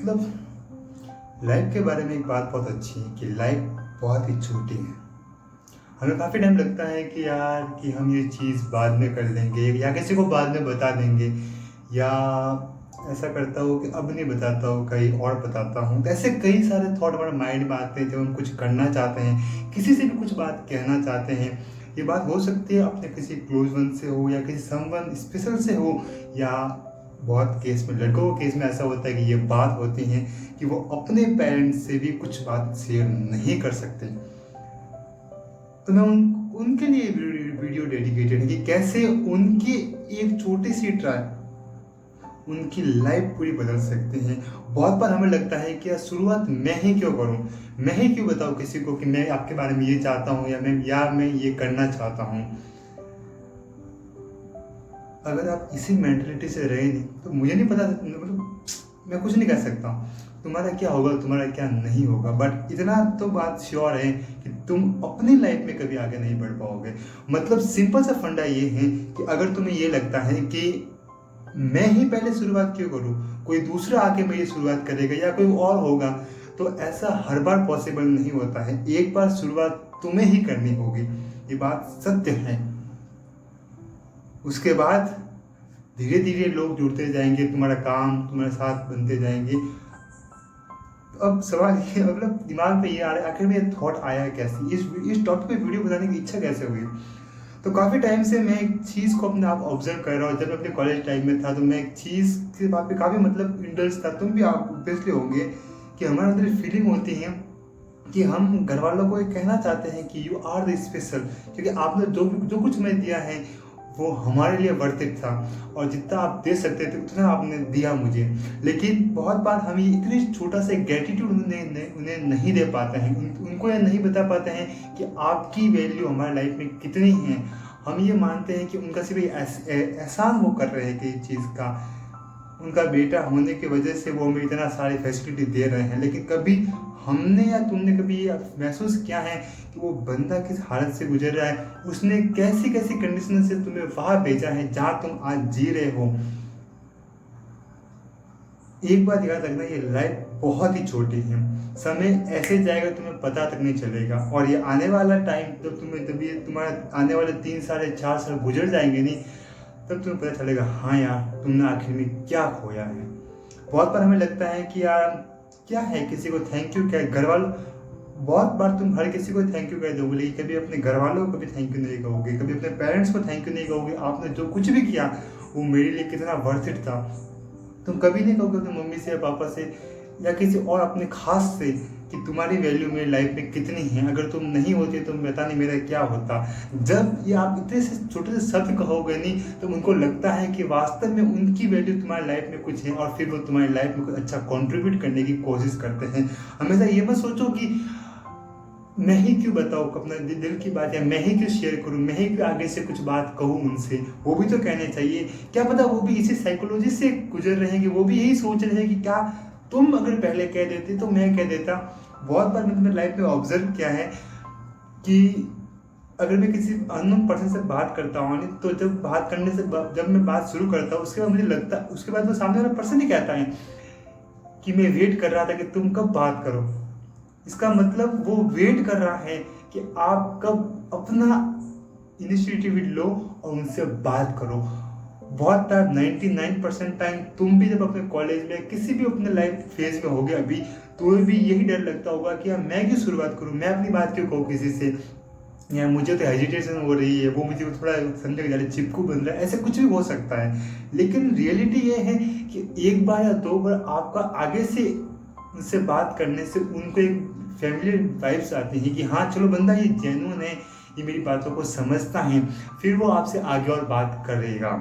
मतलब लाइफ के बारे में एक बात बहुत अच्छी है कि लाइफ बहुत ही छोटी है। हमें काफ़ी टाइम लगता है कि यार कि हम ये चीज़ बाद में कर लेंगे या किसी को बाद में बता देंगे, या ऐसा करता हूँ कि अब नहीं बताता हूँ, कहीं और बताता हूँ। तो ऐसे कई सारे थॉट हमारे माइंड में आते हैं जब हम कुछ करना चाहते हैं, किसी से भी कुछ बात कहना चाहते हैं। ये बात हो सकती है अपने किसी क्लोज वन से हो या किसी समवन स्पेशल से हो, या बहुत केस में लड़कों के केस में ऐसा होता है कि ये बात होती है कि वो अपने पेरेंट्स से भी कुछ बात शेयर नहीं कर सकते। तो मैं उनके लिए वीडियो डेडिकेटेड है कि कैसे उनकी एक छोटी सी ट्राई उनकी लाइफ पूरी बदल सकते हैं। बहुत बार हमें लगता है कि यार शुरुआत मैं ही क्यों करूं, मैं ही क्यों बताऊं किसी को कि मैं आपके बारे में ये चाहता हूं या मैं ये करना चाहता हूं। अगर आप इसी मेंटलिटी से रहे नहीं तो मुझे नहीं पता, मतलब मैं कुछ नहीं कह सकता तुम्हारा क्या होगा, तुम्हारा क्या नहीं होगा। बट इतना तो बात श्योर है कि तुम अपनी लाइफ में कभी आगे नहीं बढ़ पाओगे। मतलब सिंपल सा फंडा ये है कि अगर तुम्हें ये लगता है कि मैं ही पहले शुरुआत क्यों करूं, कोई दूसरा आके मेरी शुरुआत करेगा या कोई और होगा, तो ऐसा हर बार पॉसिबल नहीं होता है। एक बार शुरुआत तुम्हें ही करनी होगी, ये बात सत्य है। उसके बाद धीरे धीरे लोग जुड़ते जाएंगे, तुम्हारा काम तुम्हारे साथ बनते जाएंगे। अब सवाल ये, मतलब दिमाग पे ये आ रहा है आखिर में ये थॉट आया कैसे, इस टॉपिक पे वीडियो बनाने की इच्छा कैसे हुई। तो काफ़ी टाइम से मैं एक चीज़ को अपने आप ऑब्जर्व कर रहा हूँ। जब मैं अपने कॉलेज टाइम में था तो मैं एक चीज़ के बात पे काफ़ी मतलब इंटरेस्ट था, तुम भी आप ऑब्वियसली होंगे, कि हमारे अंदर फीलिंग होती है कि हम घर वालों को ये कहना चाहते हैं कि यू आर द स्पेशल, क्योंकि आपने जो कुछ हमें दिया है वो हमारे लिए वर्थ इट था, और जितना आप दे सकते थे उतना आपने दिया मुझे। लेकिन बहुत बार हम ये इतनी छोटा सा ग्रेटिट्यूड उन्हें नहीं दे पाते हैं, उनको ये नहीं बता पाते हैं कि आपकी वैल्यू हमारी लाइफ में कितनी है। हम ये मानते हैं कि उनका सिर्फ एहसान वो कर रहे हैं कि इस चीज़ का, उनका बेटा होने की वजह से वो हमें इतना सारी फैसिलिटी दे रहे हैं। लेकिन कभी हमने या तुमने कभी ये महसूस किया है कि वो बंदा किस हालत से गुजर रहा है, उसने कैसी कैसी कंडीशन से तुम्हें वहां भेजा है जहां तुम आज जी रहे हो। एक बात याद रखना, ये लाइफ बहुत ही छोटी है, समय ऐसे जाएगा तुम्हें पता तक नहीं चलेगा। और ये आने वाला टाइम जब जब ये तुम्हारा आने वाले 3 साढ़े 4 साल गुजर जाएंगे नहीं, तब तुम्हें पता चलेगा हाँ यार तुमने आखिर में क्या खोया है। बहुत बार हमें लगता है कि यार क्या है किसी को थैंक यू, क्या घर वालों, बहुत बार तुम हर किसी को थैंक यू कह दोगे लेकिन कभी अपने घर वालों को कभी थैंक यू नहीं कहोगे, कभी अपने पेरेंट्स को थैंक यू नहीं कहोगे। आपने जो कुछ भी किया वो मेरे लिए कितना वर्थ इट था, तुम कभी नहीं कहोगे अपनी मम्मी से या पापा से या किसी और अपने खास से कि तुम्हारी वैल्यू मेरी लाइफ में कितनी है। अगर तुम नहीं होती तो पता नहीं मेरा क्या होता। जब ये आप इतने से छोटे से शब्द कहोगे नहीं तो उनको लगता है कि वास्तव में उनकी वैल्यू तुम्हारी लाइफ में कुछ है, और फिर वो तुम्हारी लाइफ में कुछ अच्छा कंट्रीब्यूट करने की कोशिश करते हैं। हमेशा ये मत सोचो कि मैं ही क्यों बताऊँ अपना दिल की बात, या मैं ही क्यों शेयर करूँ, मैं ही क्यों आगे से कुछ बात कहूँ उनसे। वो भी तो कहने चाहिए, क्या पता वो भी इसी साइकोलॉजी से गुजर रहे हैं कि वो भी यही सोच रहे हैं कि क्या तुम अगर पहले कह देते तो मैं कह देता। बहुत बार मैंने अपने लाइफ में ऑब्जर्व किया है कि अगर मैं किसी अननोन पर्सन से बात करता हूँ तो जब मैं बात शुरू करता हूँ उसके बाद मुझे लगता, उसके बाद वो सामने वाला पर्सन ही कहता है कि मैं वेट कर रहा था कि तुम कब बात करो। इसका मतलब वो वेट कर रहा है कि आप कब अपना इनिशिएटिव लो और उनसे बात करो। बहुत टाइम 99% टाइम तुम भी जब अपने कॉलेज में किसी भी अपने लाइफ फेज में होगे अभी, तुम्हें भी यही डर लगता होगा कि यार मैं क्यों शुरुआत करूं, मैं अपनी बात क्यों कहूँ किसी से, या मुझे तो हेजिटेशन हो रही है, वो मुझे थोड़ा समझे ज़्यादा चिपकू बन रहा है, ऐसे कुछ भी हो सकता है। लेकिन रियलिटी ये है कि एक बार या दो बार आपका आगे से उनसे बात करने से उनको एक फैमिली वाइब्स आती हैं कि हाँ चलो बंदा ये जेन्युइन है, ये मेरी बातों को समझता है, फिर वो आपसे आगे और बात करेगा।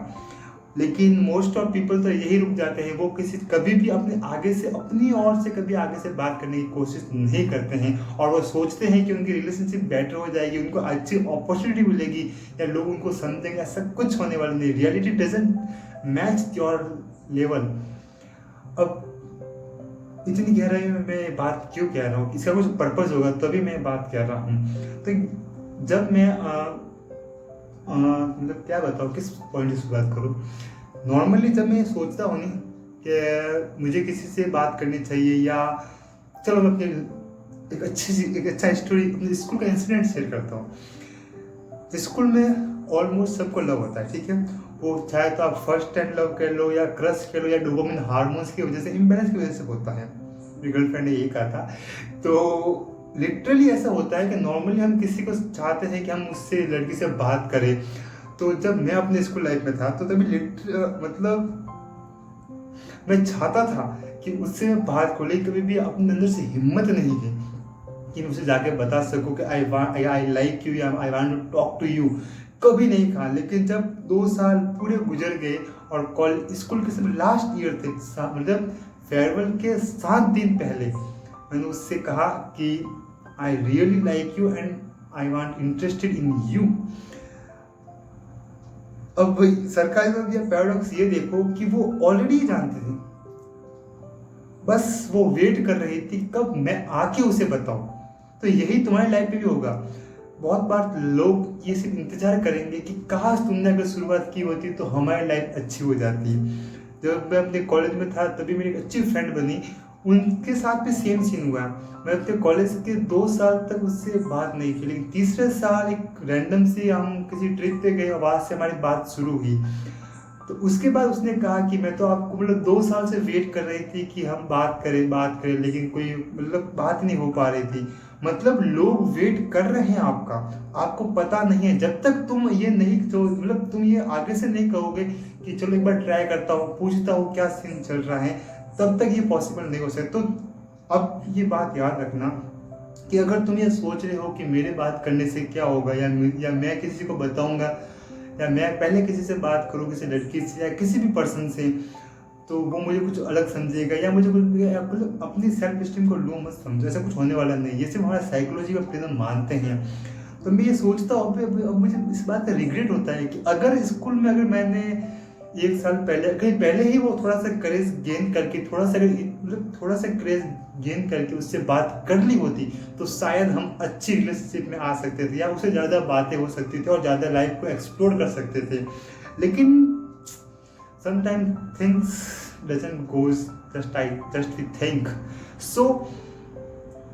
लेकिन मोस्ट ऑफ पीपल तो यही रुक जाते हैं, वो कभी भी अपनी ओर से कभी आगे से बात करने की कोशिश नहीं करते हैं, और वो सोचते हैं कि उनकी रिलेशनशिप बेटर हो जाएगी, उनको अच्छी अपॉर्चुनिटी मिलेगी या लोग उनको समझेंगे। ऐसा कुछ होने वाला नहीं, reality doesn't match your level. अब इतनी गहराई में मैं बात क्यों कह रहा हूँ, इसका कुछ पर्पज होगा तभी मैं बात कर रहा हूँ। तो जब मैं मतलब क्या बताऊँ, किस पॉइंट से बात करूँ। नॉर्मली जब मैं सोचता हूँ नहीं कि मुझे किसी से बात करनी चाहिए, या चलो मैं अपनी एक अच्छा स्टोरी, अपने स्कूल का इंसिडेंट शेयर करता हूँ। स्कूल में ऑलमोस्ट सबको लव होता है, ठीक है। वो चाहे तो आप फर्स्ट टाइम लव कर लो, या क्रश कर लो, या डोपामिन हार्मोन्स की वजह से, इम्बैलेंस की वजह से होता है। मेरी गर्लफ्रेंड ने यही कहा था। तो लिटरली ऐसा होता है कि नॉर्मली हम किसी को चाहते हैं कि हम उससे, लड़की से बात करें। तो जब मैं अपने स्कूल लाइफ में था तो तभी मतलब मैं चाहता था कि उससे मैं बात को लेकर, कभी भी अपने अंदर से हिम्मत नहीं थी कि मैं उसे जाके बता सकूं कि आई लाइक यू, या I want to talk to you. कभी नहीं कहा। लेकिन जब 2 साल पूरे गुजर गए और कॉलेज स्कूल के सब लास्ट ईयर थे, मतलब फेयरवेल के 7 दिन पहले मैंने उससे कहा कि I really like you and I want interested in you. अब सरकारी में यह पैराडॉक्स ये देखो कि वो ऑलरेडी जानते थे, बस वो वेट कर रही थी कब मैं आके उसे बताऊं। तो यही तुम्हारी लाइफ में भी होगा। बहुत बार लोग ये सिर्फ इंतजार करेंगे कि काश तुमने अगर शुरुआत की होती तो हमारी लाइफ अच्छी हो जाती। जब मैं अपने कॉलेज में था तभी मेरी एक अच्छी फ्रेंड बनी, उनके साथ भी सेम सीन हुआ। मैं अपने कॉलेज के 2 साल तक उससे बात नहीं की, लेकिन तीसरे साल एक रैंडम से हम किसी ट्रिप पे गए और वहाँ से हमारी बात शुरू हुई। तो उसके बाद उसने कहा कि मैं तो आपको मतलब 2 साल से वेट कर रही थी कि हम बात करें, लेकिन कोई मतलब बात नहीं हो पा रही थी। मतलब लोग वेट कर रहे हैं आपका, आपको पता नहीं है। जब तक तुम ये नहीं, तो मतलब तुम ये आगे से नहीं कहोगे कि चलो एक बार ट्राई करता हूँ, पूछता हूँ क्या सीन चल रहा है, तब तक ये पॉसिबल नहीं हो सकता। तो अब ये बात याद रखना कि अगर तुम ये सोच रहे हो कि मेरे बात करने से क्या होगा, या मैं किसी को बताऊंगा, या मैं पहले किसी से बात करूँ, किसी लड़की से या किसी भी पर्सन से, तो वो मुझे कुछ अलग समझेगा, या मुझे कुछ, मतलब अपनी सेल्फ स्टीम को लो मत समझो, ऐसा कुछ होने वाला नहीं। ये सिर्फ हमारा साइकोलॉजी का प्रिज्म मानते हैं। तो मैं ये सोचता हूँ, अब मुझे इस बात का रिग्रेट होता है कि अगर स्कूल में अगर मैंने 1 साल पहले, कहीं पहले ही वो थोड़ा सा क्रेज गेन करके, थोड़ा सा क्रेज गेन करके उससे बात कर ली होती, तो शायद हम अच्छी रिलेशनशिप में आ सकते थे, या उससे ज़्यादा बातें हो सकती थी और ज़्यादा लाइफ को एक्सप्लोर कर सकते थे। लेकिन sometime things doesn't goes just we think. So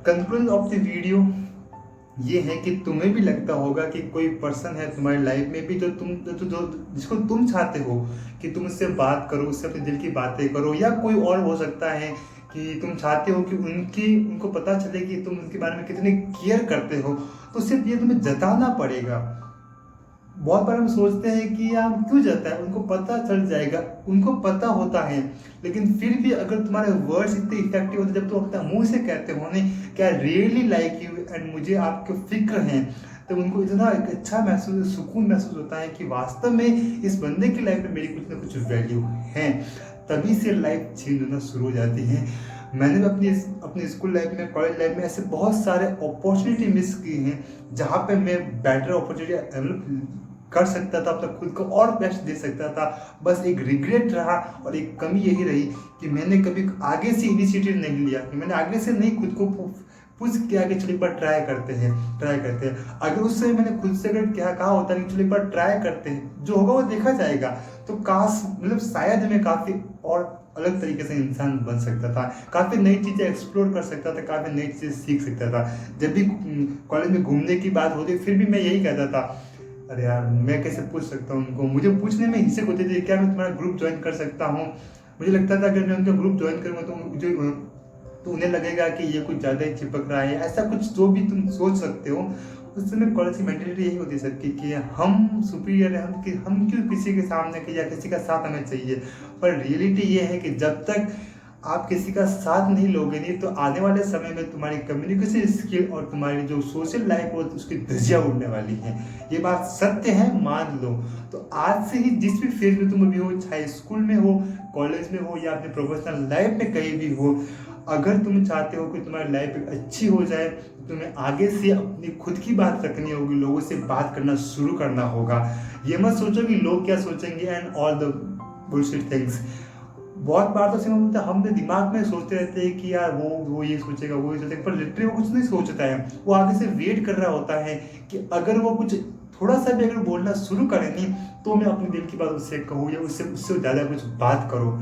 conclusion of the video ये है कि तुम्हें भी लगता होगा कि कोई पर्सन है तुम्हारी लाइफ में भी जो जिसको तुम चाहते हो कि तुम उससे बात करो, उससे अपने दिल की बातें करो, या कोई और हो सकता है कि तुम चाहते हो कि उनको पता चले कि तुम उनके बारे में कितने केयर करते हो। तो सिर्फ ये तुम्हें जताना पड़ेगा। बहुत बार हम सोचते हैं कि यार क्यों जाता है, उनको पता चल जाएगा, उनको पता होता है। लेकिन फिर भी अगर तुम्हारे वर्ड्स इतने इफेक्टिव होते, जब तुम अपना मुंह से कहते हो ना कि I really like you and मुझे आपके फिक्र हैं, तो उनको इतना एक अच्छा महसूस, सुकून महसूस होता है कि वास्तव में इस बंदे की लाइफ में मेरी कुछ ना कुछ वैल्यू है। तभी से लाइफ चेंज होना शुरू हो जाती है। मैंने भी अपनी स्कूल लाइफ में, कॉलेज लाइफ में ऐसे बहुत सारे अपॉर्चुनिटी मिस की हैं जहाँ पे मैं बेटर अपॉर्चुनिटी कर सकता था, अपना खुद को और बेस्ट दे सकता था। बस एक रिग्रेट रहा और एक कमी यही रही कि मैंने कभी आगे से इनिशिएटिव नहीं लिया, कि मैंने आगे से नहीं खुद को पुश किया कि चलो एक बार ट्राई करते हैं। अगर उस समय मैंने खुद से अगर क्या कहा होता कि चलो एक बार ट्राई करते हैं, जो होगा वो देखा जाएगा, तो काश मतलब शायद मैं काफ़ी और अलग तरीके से इंसान बन सकता था, काफ़ी नई चीज़ें एक्सप्लोर कर सकता था, काफ़ी नई चीज़ें सीख सकता था। जब भी कॉलेज में घूमने की बात होती फिर भी मैं यही कहता था, अरे यार मैं कैसे पूछ सकता हूँ उनको, मुझे पूछने में हिचक होती थी, क्या मैं तुम्हारा ग्रुप ज्वाइन कर सकता हूँ। मुझे लगता था अगर मैं उनका ग्रुप ज्वाइन करूँगा तो उन्हें लगेगा कि ये कुछ ज़्यादा ही चिपक रहा है, ऐसा कुछ जो भी तुम सोच सकते हो। उस समय कॉलेज की मेंटेलिटी यही होती सबकी कि हम सुपीरियर हैं, हम क्यों किसी के सामने के, या किसी का साथ हमें चाहिए। पर रियलिटी ये है कि जब तक आप किसी का साथ नहीं लोगे नहीं, तो आने वाले समय में तुम्हारी कम्युनिकेशन स्किल और तुम्हारी जो सोशल लाइफ हो उसकी धज्जियां उड़ने वाली है। ये बात सत्य है, मान लो। तो आज से ही जिस भी फेज में तुम अभी हो, चाहे स्कूल में हो, कॉलेज में हो, या अपने प्रोफेशनल लाइफ में कहीं भी हो, अगर तुम चाहते हो कि तुम्हारी लाइफ एक अच्छी हो जाए, तो तुम्हें आगे से अपनी खुद की बात रखनी होगी, लोगों से बात करना शुरू करना होगा। ये मत सोचो कि लोग क्या सोचेंगे and all the bullshit things. बहुत बार तो सिर्फ हम अपने दिमाग में सोचते रहते हैं कि यार वो ये सोचेगा, वो ये सोचेगा, पर लिटरली वो कुछ नहीं सोचता है। वो आगे से वेट कर रहा होता है कि अगर वो कुछ थोड़ा सा भी अगर बोलना शुरू करे नहीं, तो मैं अपने दिल की बात उससे कहूँ, या उससे ज़्यादा कुछ बात करूँ।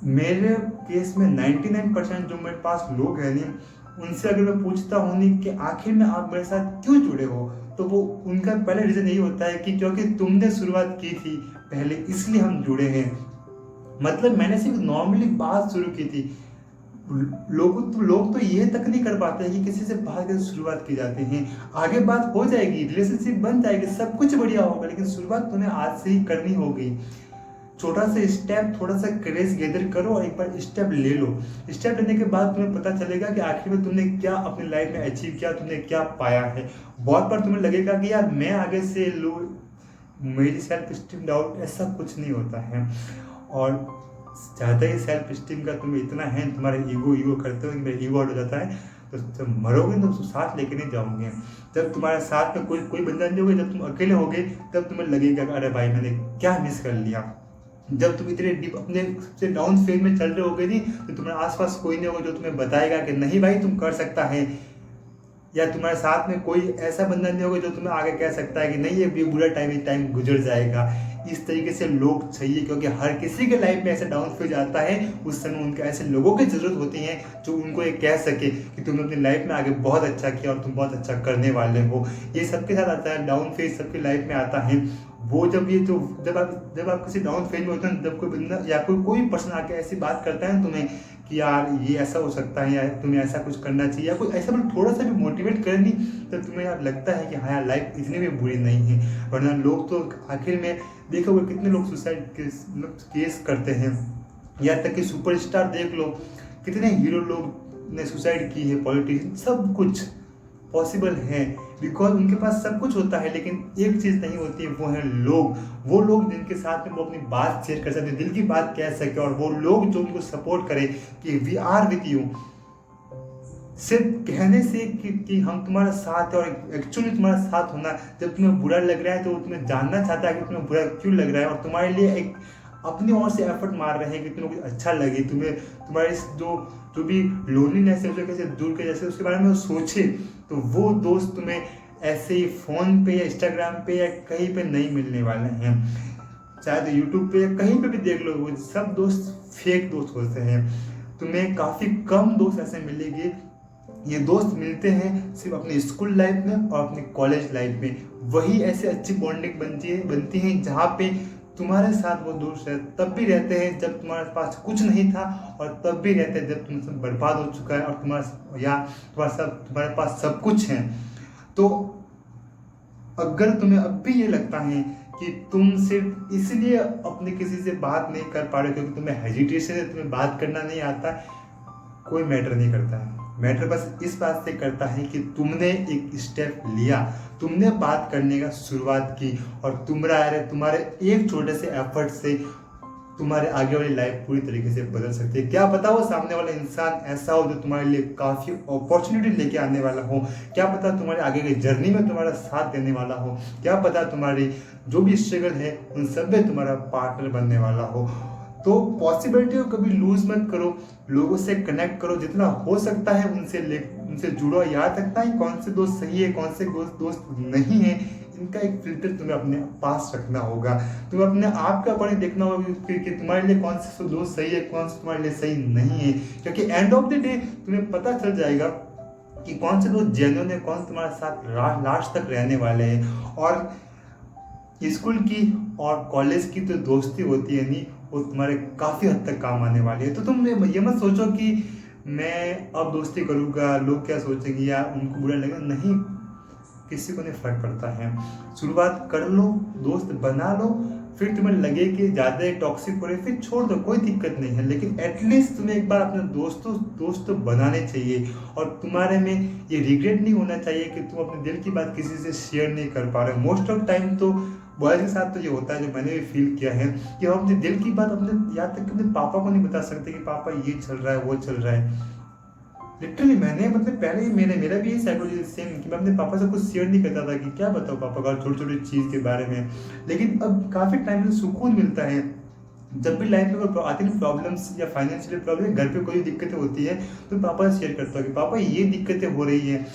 मेरे केस में 99% जो मेरे पास लोग हैं नहीं, उनसे अगर मैं पूछता हूँ नहीं कि आखिर में आप मेरे साथ क्यों जुड़े हो, तो वो उनका पहला रीज़न यही होता है कि क्योंकि तुमने शुरुआत की थी पहले, इसलिए हम जुड़े हैं। मतलब मैंने सिर्फ नॉर्मली बात शुरू की थी। लोग तो ये तक नहीं कर पाते हैं कि किसी से बात कैसे शुरुआत की जाती है। आगे बात हो जाएगी, रिलेशनशिप बन जाएगी, सब कुछ बढ़िया होगा, लेकिन शुरुआत तुम्हें आज से ही करनी होगी। छोटा सा स्टेप, थोड़ा सा क्रेज गैदर करो और एक बार स्टेप ले लो। स्टेप लेने के बाद तुम्हें पता चलेगा कि आखिर में तुमने क्या अपनी लाइफ में अचीव किया, तुमने क्या पाया है। बहुत बार तुम्हें लगेगा कि यार मैं आगे से लो, मेरी सेल्फ स्टीम डाउट, ऐसा कुछ नहीं होता है। और ज़्यादा ही सेल्फ स्टीम का तुम्हें इतना है, तुम्हारे ईगो करते हो कि मेरा ईगो आउट हो जाता है, तो जब मरोगे तो साथ लेके नहीं जाओगे। जब तुम्हारे साथ में कोई बंदा नहीं होगा, जब तुम अकेले होगे, तब तुम्हें लगेगा अरे भाई मैंने क्या मिस कर लिया। जब तुम इतने डीप अपने सबसे डाउन फेज में चल रहे होगे नहीं, तो तुम्हारे आसपास कोई नहीं होगा जो तुम्हें बताएगा कि नहीं भाई तुम कर सकता है, या तुम्हारे साथ में कोई ऐसा बंदा नहीं होगा जो तुम्हें आगे कह सकता है कि नहीं ये बुरा टाइम गुजर जाएगा। इस तरीके से लोग चाहिए, क्योंकि हर किसी के लाइफ में ऐसा डाउन फेज आता है, उस समय उनके ऐसे लोगों की ज़रूरत होती है जो उनको ये कह सके कि तुमने अपनी लाइफ में आगे बहुत अच्छा किया और तुम बहुत अच्छा करने वाले हो। ये सबके साथ आता है, डाउन फेज सबकी लाइफ में आता है। वो जब आप किसी डाउन फेज में होते हैं, जब कोई बंदा या कोई पर्सन आके ऐसी बात करता है तुम्हें कि यार ये ऐसा हो सकता है, या तुम्हें ऐसा कुछ करना चाहिए, या कोई ऐसा थोड़ा सा भी मोटिवेट करे नहीं, तो तुम्हें यार लगता है कि हाँ यार लाइफ इतनी भी बुरी नहीं है। वरना लोग तो आखिर में देखोगे कितने लोग सुसाइड केस करते हैं, या तक कि सुपरस्टार देख लो, कितने हीरो लोग ने सुसाइड की है, पॉलिटिशियन, सब कुछ पॉसिबल है बिकॉज उनके पास सब कुछ होता है, लेकिन एक चीज़ नहीं होती है, वो है लोग। वो लोग जिनके साथ में वो अपनी बात शेयर कर सकते, दिल की बात कह सके, और वो लोग जो उनको सपोर्ट करे कि वी आर विथ यू। सिर्फ कहने से कि हम तुम्हारा साथ है, और एक्चुअली तुम्हारा साथ होना, जब तुम्हें बुरा लग रहा है तो वो तुम्हें जानना चाहता है कि तुम्हें बुरा क्यों लग रहा है, और तुम्हारे लिए एक अपनी ओर से एफर्ट मार रहे हैं कि तुम्हें कुछ अच्छा लगे, तुम्हें तुम्हारी जो भी लोनलीनेस है उसे कैसे दूर करे, जैसे उसके बारे में सोचे। तो वो दोस्त तुम्हें ऐसे ही फ़ोन पे या इंस्टाग्राम पे या कहीं पे नहीं मिलने वाले हैं, शायद यूट्यूब पे या कहीं पे भी देख लो, वो सब दोस्त फेक दोस्त होते हैं। तुम्हें काफ़ी कम दोस्त ऐसे मिलेंगे, ये दोस्त मिलते हैं सिर्फ अपने स्कूल लाइफ में और अपने कॉलेज लाइफ में। वही ऐसे अच्छी बॉन्डिंग बनती है जहाँ पे तुम्हारे साथ वो दोस्त है, तब भी रहते हैं जब तुम्हारे पास कुछ नहीं था, और तब भी रहते हैं जब तुम सब बर्बाद हो चुका है और तुम्हारे पास सब कुछ है। तो अगर तुम्हें अब भी ये लगता है कि तुम सिर्फ इसलिए अपने किसी से बात नहीं कर पा रहे क्योंकि तुम्हें हेजिटेशन है, तुम्हें बात करना नहीं आता, कोई मैटर नहीं करता है। मैटर बस इस बात से करता है कि तुमने एक स्टेप लिया, तुमने बात करने का शुरुआत की, और तुम्हारे एक छोटे से एफर्ट से तुम्हारे आगे वाली लाइफ पूरी तरीके से बदल सकती है। क्या पता वो सामने वाला इंसान ऐसा हो जो तुम्हारे लिए काफ़ी अपॉर्चुनिटी लेके आने वाला हो, क्या पता तुम्हारे आगे की जर्नी में तुम्हारा साथ देने वाला हो, क्या पता तुम्हारी जो भी स्ट्रगल है उन सब में तुम्हारा पार्टनर बनने वाला हो। तो पॉसिबिलिटी को कभी लूज मत करो, लोगों से कनेक्ट करो, जितना हो सकता है उनसे जुड़ो। याद रखना है कौन से दोस्त सही है, कौन से दोस्त नहीं है, इनका एक फिल्टर तुम्हें अपने पास रखना होगा। तुम्हें अपने आप का अपने देखना होगा कि तुम्हारे लिए कौन से दोस्त सही है, कौन से तुम्हारे लिए सही नहीं है, क्योंकि एंड ऑफ द डे तुम्हें पता चल जाएगा कि कौन से दोस्त जेन्युइन है, कौन तुम्हारे साथ लास्ट तक रहने वाले हैं। और स्कूल की और कॉलेज की तो दोस्ती होती है नहीं, वो तुम्हारे काफ़ी हद तक काम आने वाली है। तो तुम ये मत सोचो कि मैं अब दोस्ती करूँगा लोग क्या सोचेंगे या उनको बुरा लगेगा, नहीं, किसी को नहीं फर्क पड़ता है। शुरुआत कर लो, दोस्त बना लो, फिर तुम्हें लगे कि ज़्यादा टॉक्सिक हो रहे फिर छोड़ दो, कोई दिक्कत नहीं है, लेकिन एटलीस्ट तुम्हें एक बार अपने दोस्त बनाने चाहिए। और तुम्हारे में ये रिग्रेट नहीं होना चाहिए कि तुम अपने दिल की बात किसी से शेयर नहीं कर पा रहे। मोस्ट ऑफ टाइम तो बॉयज़ के साथ तो ये होता है, जो मैंने भी फील किया है, कि हम अपने दिल की बात अपने यहाँ तक कि अपने पापा को नहीं बता सकते कि पापा ये चल रहा है वो चल रहा है। लिटरली मैंने पहले ही मेरा भी ये साइकोलॉजी सेम कि मैं अपने पापा से कुछ शेयर नहीं करता था कि क्या बताओ पापा का छोटी छोटी चीज़ के बारे में। लेकिन अब काफ़ी टाइम से सुकून मिलता है, जब भी लाइफ में कोई आती है प्रॉब्लम्स या फाइनेंशियल प्रॉब्लम, घर पे कोई दिक्कतें होती है, तो पापा से शेयर करता हूँ कि पापा ये दिक्कतें हो रही हैं।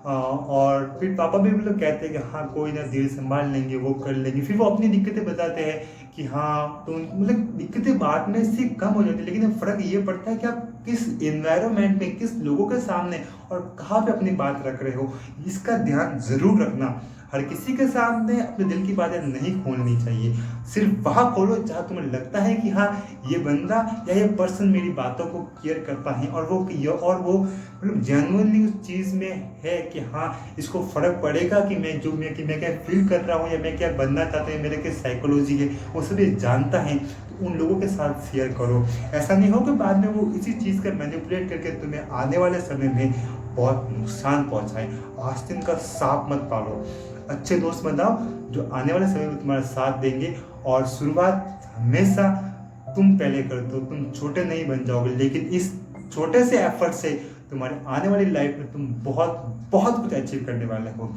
और फिर पापा भी मतलब कहते हैं कि हाँ कोई ना, धीरे संभाल लेंगे, वो कर लेंगे। फिर वो अपनी दिक्कतें बताते हैं कि हाँ तो मतलब दिक्कतें बाद में से कम हो जाती है, लेकिन फ़र्क ये पड़ता है कि आप किस एनवायरनमेंट में, किस लोगों के सामने और कहाँ पे अपनी बात रख रहे हो, इसका ध्यान ज़रूर रखना। हर किसी के सामने अपने दिल की बातें नहीं खोलनी चाहिए। सिर्फ वहाँ खोलो जहाँ तुम्हें लगता है कि हाँ ये बंदा या ये पर्सन मेरी बातों को केयर करता है, और वो मतलब जेन्युइनली उस चीज़ में है कि हाँ इसको फ़र्क पड़ेगा कि मैं क्या फील कर रहा हूँ या मैं क्या बनना चाहता हूँ, मेरे क्या साइकोलॉजी है, वो सब ये जानता है। तो उन लोगों के साथ शेयर करो। ऐसा नहीं हो कि बाद में वो इसी चीज़ का मैनिपुलेट करके तुम्हें आने वाले समय में बहुत नुकसान पहुंचाए। आस्तीन का सांप मत पालो, अच्छे दोस्त बनाओ जो आने वाले समय में तुम्हारा साथ देंगे। और शुरुआत हमेशा तुम पहले करते हो, तुम छोटे नहीं बन जाओगे, लेकिन इस छोटे से एफर्ट से तुम्हारे आने वाली लाइफ में तुम बहुत बहुत कुछ अचीव करने वाले हो।